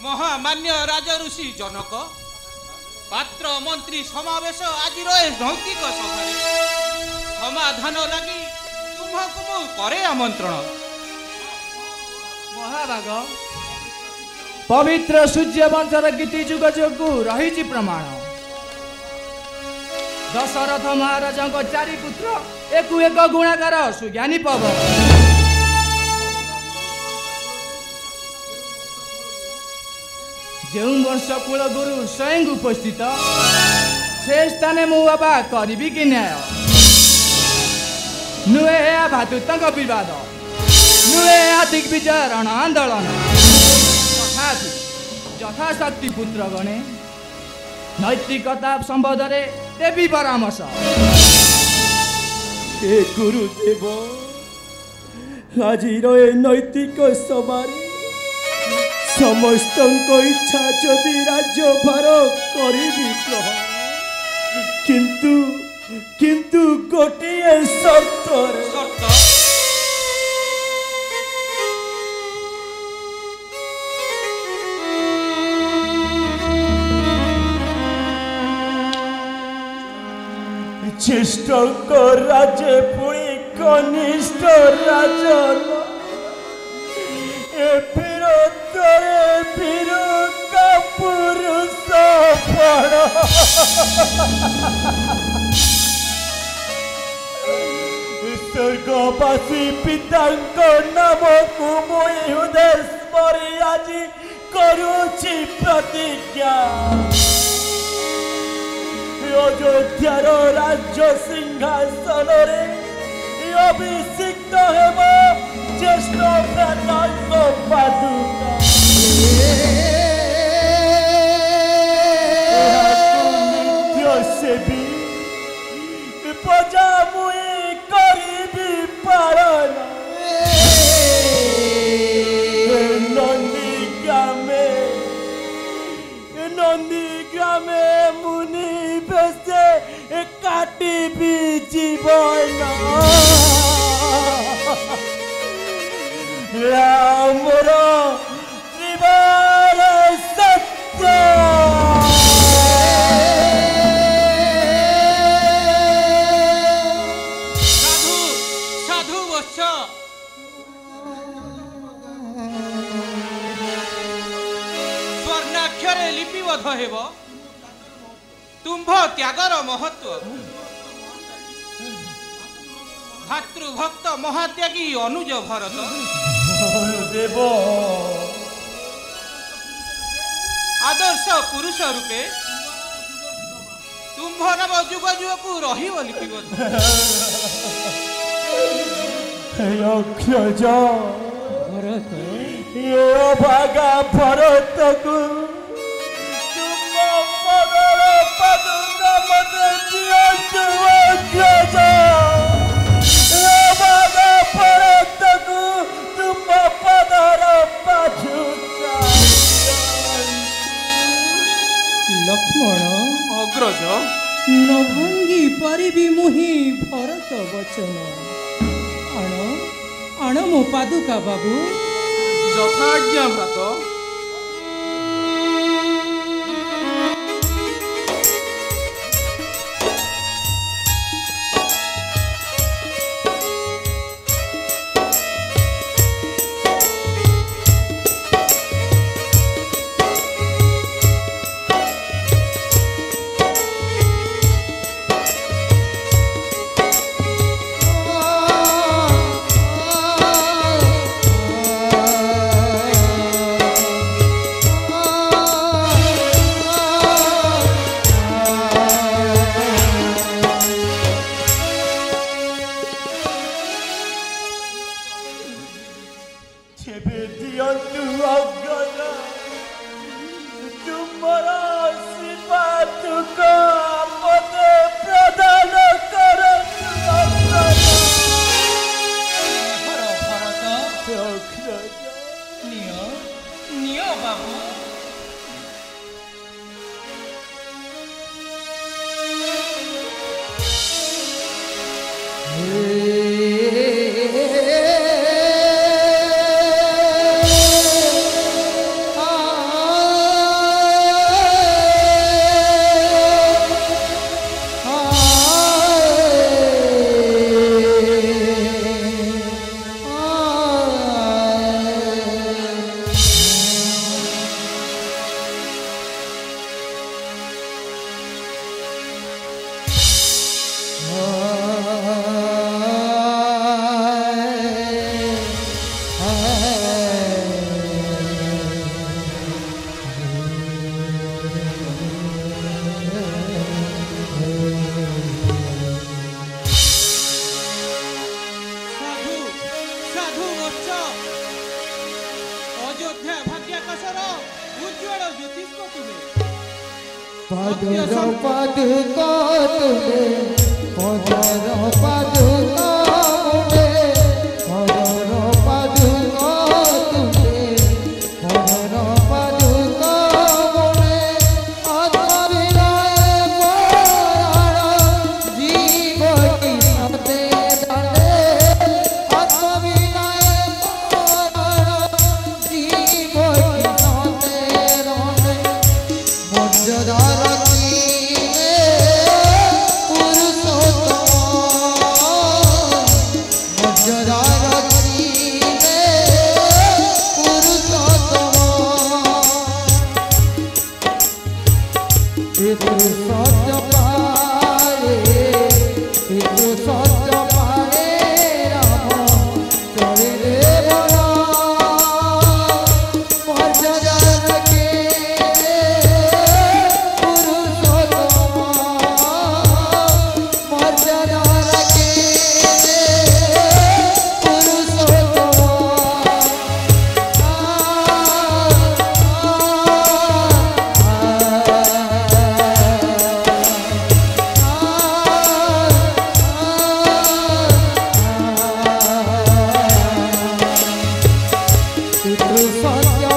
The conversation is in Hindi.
महामान्य राजऋषि जनक पात्र मंत्री समावेश आज नैतिक सभा समाधान लगी तुम्हें मु करे आमंत्रण। महाभाग पवित्र सूर्य वंशर गीति जुग जुग रही प्रमाण। दशरथ महाराज चारि पुत्र एक गुणाकार सुज्ञानी पवन। जो वर्ष कुल गुरु स्वयं उपस्थित से स्थान मु बाबा करी कि न्याय नुहे भातृत्व विवाद नुहे दिग्विजय रण आंदोलन यथाशक्ति पुत्र गणे नैतिकता संबोध देवी परामर्श। हे गुरुदेव आज नैतिक सवारी समस्त इच्छा जदि राज्यभार करी ग्रहण किंतु गोटे शर्त ज्येष्ठ राजे पुणी कनिष्ठ राजन स्वर्गवासी पिता नाम को मुदे स्मरी आज करुछि प्रतिज्ञा अयोध्यार राज्य सिंहासन अभिषिक्त हेब ज्येष्ठ भ्राता पादुका सेवी पूजा मुई करी पालन नंदी ग्रामे मुनि बेसे काटी जीवन रामर त्रिवार सत्य स्वर्णाक्षरे लिपिबद्ध हेब तुम्भ त्यागर महत्व भातृभक्त महात्यागी अनुज भरत देव आदर्श पुरुष रूपे तुम्भ नाम जुग जुग को रही लिपिबद्ध। अक्षज भरत ये भागा भरत को तुम पदर पदुका मते दियो अक्षज ये भागा भरत को तुम पदर पाछुका लक्ष्मण अग्रज न भांगी पारिबी मुहि भरत वचन आण मो पादुका बाबू यथाज्ञा भ्रात। ସଂସାରର ଉଜ୍ଜ୍ୱଳ ଜ୍ୟୋତିଷ୍କ ତୁମେ। ପଦର ପାଦୁକ ତୁମେ ପଦର ପାଦୁକ ତୁମେ ପଦର ପାଦୁକ ତୁମେ ପଦର ପାଦୁକ ତୁମେ ଆତ୍ମବିନୟ ପରାଣ ଜୀବଟି ସତେ ଜାଣେ ଆତ୍ମବିନୟ ପରାଣ ଜୀବଟି ସତେ ଜାଣେ মর্যাদার কিনে পুরুষোত্তম মর্যাদার কিনে পুরুষোত্তম পিতৃ সত্য পারে পিতৃ সত্য পারে রাম চরিলে বলা মর্যাদার কিনে সত্য